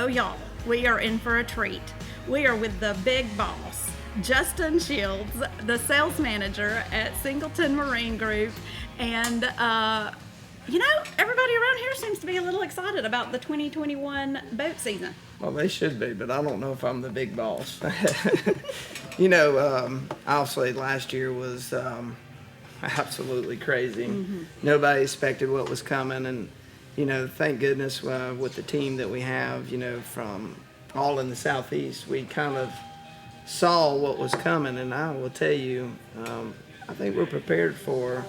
Oh, y'all, we are in for a treat. We are with the big boss, Justin Shields, the sales manager at Singleton Marine Group. And, everybody around here seems to be a little excited about the 2021 boat season. Well, they should be, but I don't know if I'm the big boss. Obviously last year was absolutely crazy. Mm-hmm. Nobody expected what was coming, and thank goodness with the team that we have, from all in the Southeast, we kind of saw what was coming, and I will tell you, I think we're prepared for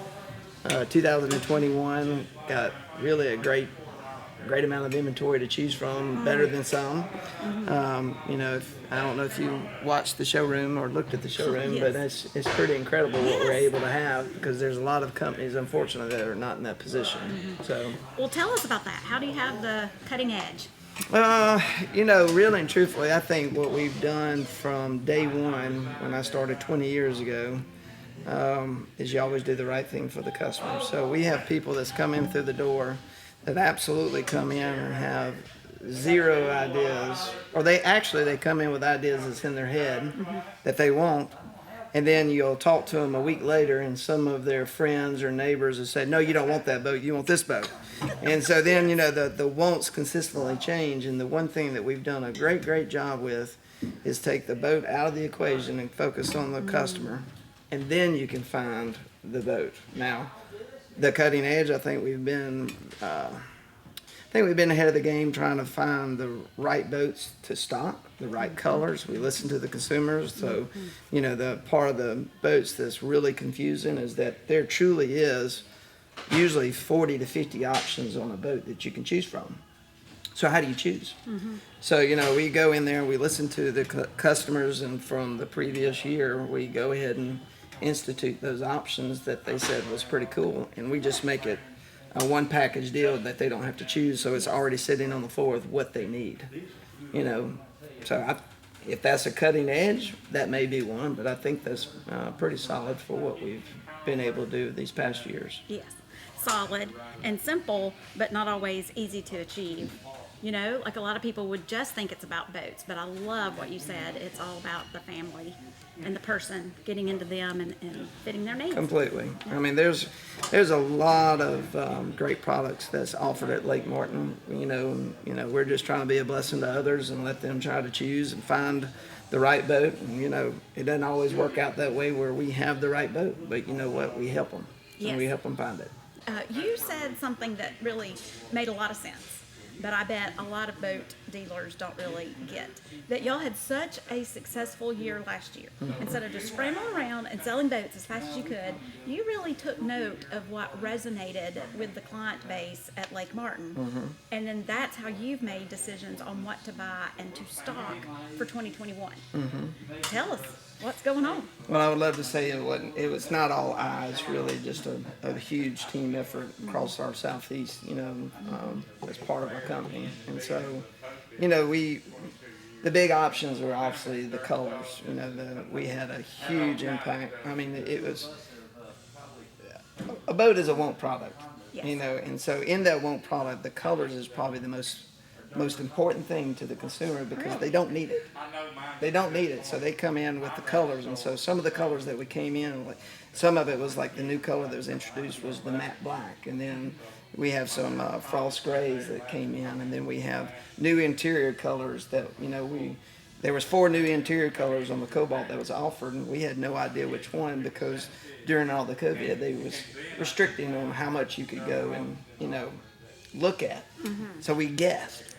2021. Got really a great amount of inventory to choose from, better than some. I don't know if you watched the showroom or looked at the showroom, yes. But it's pretty incredible what we're able to have, because there's a lot of companies, unfortunately, that are not in that position. Mm-hmm. So, well, tell us about that. How do you have the cutting edge? Really and truthfully, I think what we've done from day one, when I started 20 years ago, is you always do the right thing for the customer. So we have people that's come in through the door that absolutely come in and have zero ideas, or they come in with ideas that's in their head, mm-hmm. that they want, and then you'll talk to them a week later, and some of their friends or neighbors will say, no, you don't want that boat, you want this boat. And so then the wants consistently change, and the one thing that we've done a great job with is take the boat out of the equation and focus on the customer, and then you can find the boat. Now, the cutting edge, I think we've been ahead of the game, trying to find the right boats to stock, the right colors. We listen to the consumers. So, the part of the boats that's really confusing is that there truly is usually 40 to 50 options on a boat that you can choose from. So how do you choose? Mm-hmm. So, we go in there, we listen to the customers, and from the previous year, we go ahead and institute those options that they said was pretty cool, and we just make it a one package deal that they don't have to choose, so it's already sitting on the floor with what they need. So if that's a cutting edge, that may be one, but I think that's pretty solid for what we've been able to do these past years. Yes, solid and simple, but not always easy to achieve. Like a lot of people would just think it's about boats, but I love what you said. It's all about the family and the person, getting into them and fitting their needs. Completely. Yeah. I mean, there's a lot of great products that's offered at Lake Martin. We're just trying to be a blessing to others and let them try to choose and find the right boat. And, it doesn't always work out that way where we have the right boat, but you know what? We help them. Yes. And we help them find it. You said something that really made a lot of sense, but I bet a lot of boat dealers don't really get, that y'all had such a successful year last year. Mm-hmm. Instead of just scrambling around and selling boats as fast as you could, you really took note of what resonated with the client base at Lake Martin. Mm-hmm. And then that's how you've made decisions on what to buy and to stock for 2021. Mm-hmm. Tell us, what's going on? Well, I would love to say it was not all eyes, really just a huge team effort across our Southeast, as part of our company. And so, the big options were obviously the colors. We had a huge impact. I mean, a boat is a want product, yes. And so in that want product, the colors is probably the most important thing to the consumer, because they don't need it. They don't need it, so they come in with the colors. And so some of the colors that we came in, some of it was like the new color that was introduced was the matte black, and then we have some frost grays that came in, and then we have new interior colors that there was 4 new interior colors on the Cobalt that was offered, and we had no idea which one, because during all the COVID they was restricting on how much you could go and look at. Mm-hmm. So we guessed.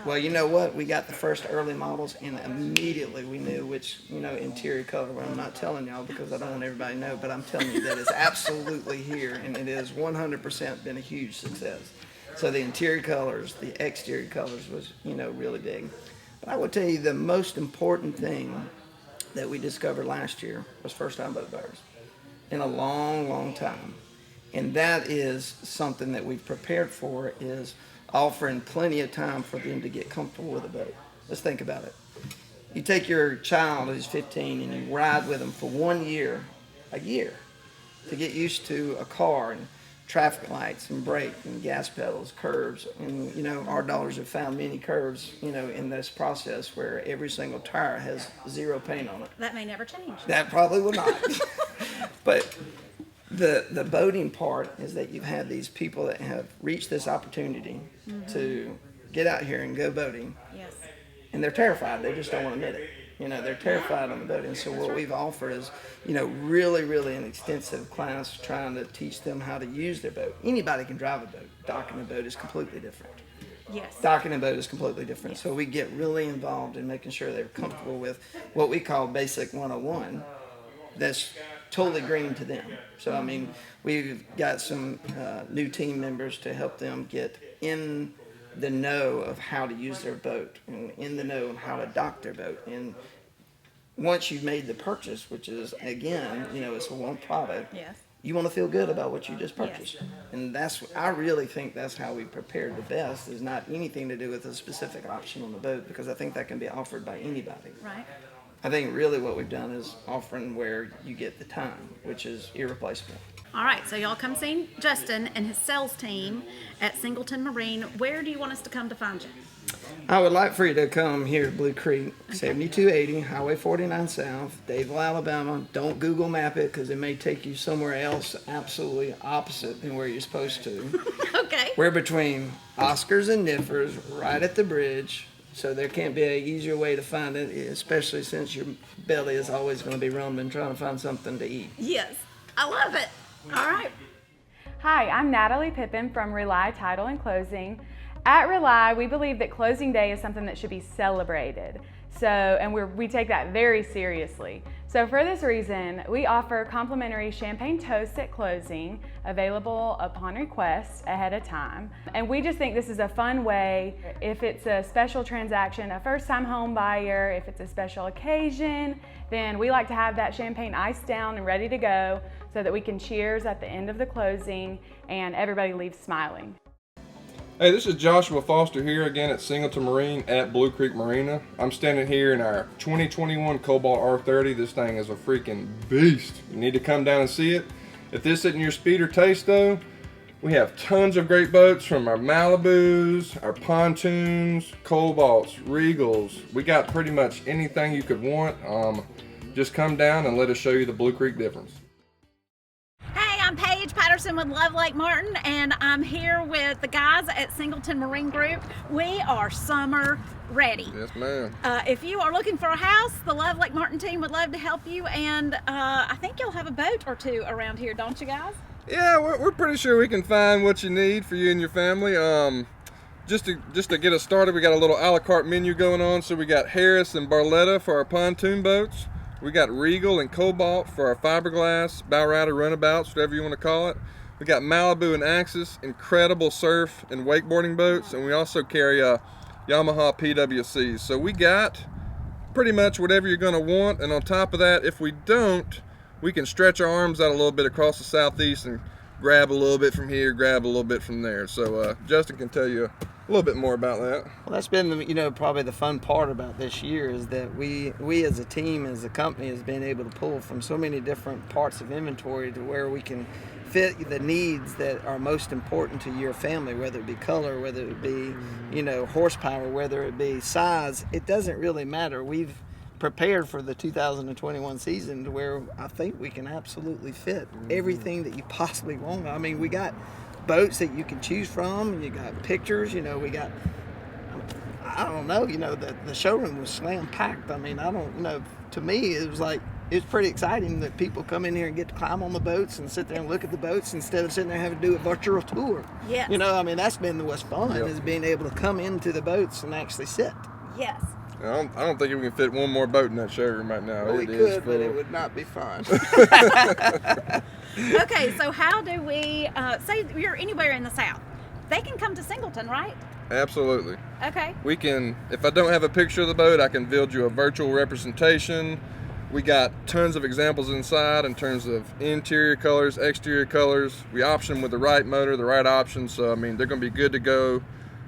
Well, you know what? We got the first early models, and immediately we knew which, interior color. Well, I'm not telling y'all because I don't want everybody to know, but I'm telling you that it's absolutely here, and it has 100% been a huge success. So the interior colors, the exterior colors was, really big. But I will tell you the most important thing that we discovered last year was first-time boat buyers in a long time. And that is something that we've prepared for, is offering plenty of time for them to get comfortable with a boat. Let's think about it. You take your child who's 15 and you ride with them for 1 year, a year, to get used to a car and traffic lights and brake and gas pedals, curves, and our dollars have found many curves, in this process where every single tire has zero paint on it. That may never change. That probably will not. But the boating part is that you've had these people that have reached this opportunity to get out here and go boating. Yes. And they're terrified. They just don't want to admit it. They're terrified on the boat. And so what we've offered is, really, really an extensive class trying to teach them how to use their boat. Anybody can drive a boat. Docking a boat is completely different. Yes. Docking a boat is completely different. So we get really involved in making sure they're comfortable with what we call Basic 101. That's totally green to them. So, I mean, we've got some new team members to help them get in the know of how to use their boat and in the know of how to dock their boat. And once you've made the purchase, which is, again, it's a one product, Yes. you want to feel good about what you just purchased. Yes. And I really think that's how we prepared the best, is not anything to do with a specific option on the boat, because I think that can be offered by anybody. Right. I think really what we've done is offering where you get the time, which is irreplaceable. All right, so y'all come see Justin and his sales team at Singleton Marine. Where do you want us to come to find you? I would like for you to come here to Blue Creek, 7280 Highway 49 South, Dadeville, Alabama. Don't Google map it, because it may take you somewhere else absolutely opposite than where you're supposed to. Okay. We're between Oscars and Niffers, right at the bridge, so there can't be an easier way to find it, especially since your belly is always going to be rumbling trying to find something to eat. Yes, I love it. All right. Hi, I'm Natalie Pippin from Rely Title and Closing. At Rely, we believe that closing day is something that should be celebrated. And we take that very seriously. So for this reason, we offer complimentary champagne toasts at closing, available upon request ahead of time. And we just think this is a fun way, if it's a special transaction, a first-time home buyer, if it's a special occasion, then we like to have that champagne iced down and ready to go so that we can cheers at the end of the closing and everybody leaves smiling. Hey, this is Joshua Foster here again at Singleton Marine at Blue Creek Marina. I'm standing here in our 2021 Cobalt R30. This thing is a freaking beast. You need to come down and see it. If this isn't your speed or taste though, we have tons of great boats, from our Malibus, our pontoons, Cobalts, Regals. We got pretty much anything you could want. Just come down and let us show you the Blue Creek difference. I'm Paige Patterson with Love Lake Martin, and I'm here with the guys at Singleton Marine Group. We are summer ready. Yes, ma'am. If you are looking for a house, the Love Lake Martin team would love to help you, and I think you'll have a boat or two around here, don't you guys? Yeah, we're pretty sure we can find what you need for you and your family. Just to get us started, we got a little a la carte menu going on. So we got Harris and Barletta for our pontoon boats. We got Regal and Cobalt for our fiberglass, bow rider runabouts, whatever you want to call it. We got Malibu and Axis, incredible surf and wakeboarding boats, and we also carry Yamaha PWCs. So we got pretty much whatever you're going to want, and on top of that, if we don't, we can stretch our arms out a little bit across the southeast and grab a little bit from here, grab a little bit from there. So Justin can tell you a little bit more about that. Well, that's been, probably the fun part about this year, is that we as a team, as a company, has been able to pull from so many different parts of inventory to where we can fit the needs that are most important to your family, whether it be color, whether it be, horsepower, whether it be size. It doesn't really matter. We've prepared for the 2021 season to where I think we can absolutely fit everything that you possibly want. I mean, we got boats that you can choose from, and you got pictures, we got, I don't know, the showroom was slam packed. I mean, to me it was pretty exciting that people come in here and get to climb on the boats and sit there and look at the boats instead of sitting there having to do a virtual tour. Yes. That's been what's fun, is being able to come into the boats and actually sit. Yes. I don't think we can fit one more boat in that showroom right now. Well, we could, but it would not be fun. Okay, so how do we, say you're anywhere in the South, they can come to Singleton, right? Absolutely. Okay. We can, if I don't have a picture of the boat, I can build you a virtual representation. We got tons of examples inside in terms of interior colors, exterior colors. We option them with the right motor, the right option. So, they're going to be good to go.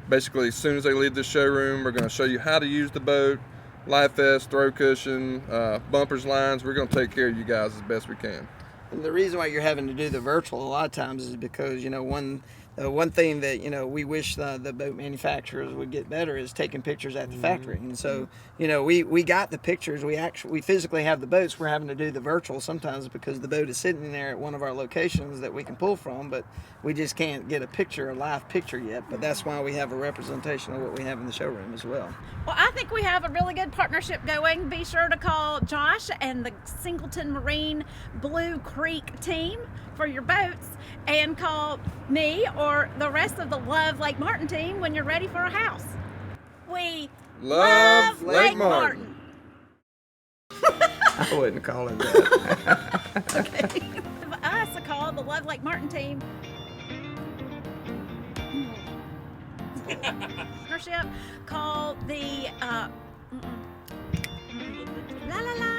Basically, as soon as they leave the showroom, we're going to show you how to use the boat, life vest, throw cushion, bumpers, lines. We're going to take care of you guys as best we can. And the reason why you're having to do the virtual a lot of times is because, you know, one thing that, you know, we wish the boat manufacturers would get better is taking pictures at the factory. And so, you know, we got the pictures. We physically have the boats. We're having to do the virtual sometimes because the boat is sitting there at one of our locations that we can pull from, but we just can't get a live picture yet. But that's why we have a representation of what we have in the showroom as well. Well, I think we have a really good partnership going. Be sure to call Josh and the Singleton Marine Blue Creek team for your boats, and call me or the rest of the Love Lake Martin team when you're ready for a house. We Love Lake Martin. I wouldn't call it that. Okay. Give us a call, the Love Lake Martin team. Partnership. Call the la la la.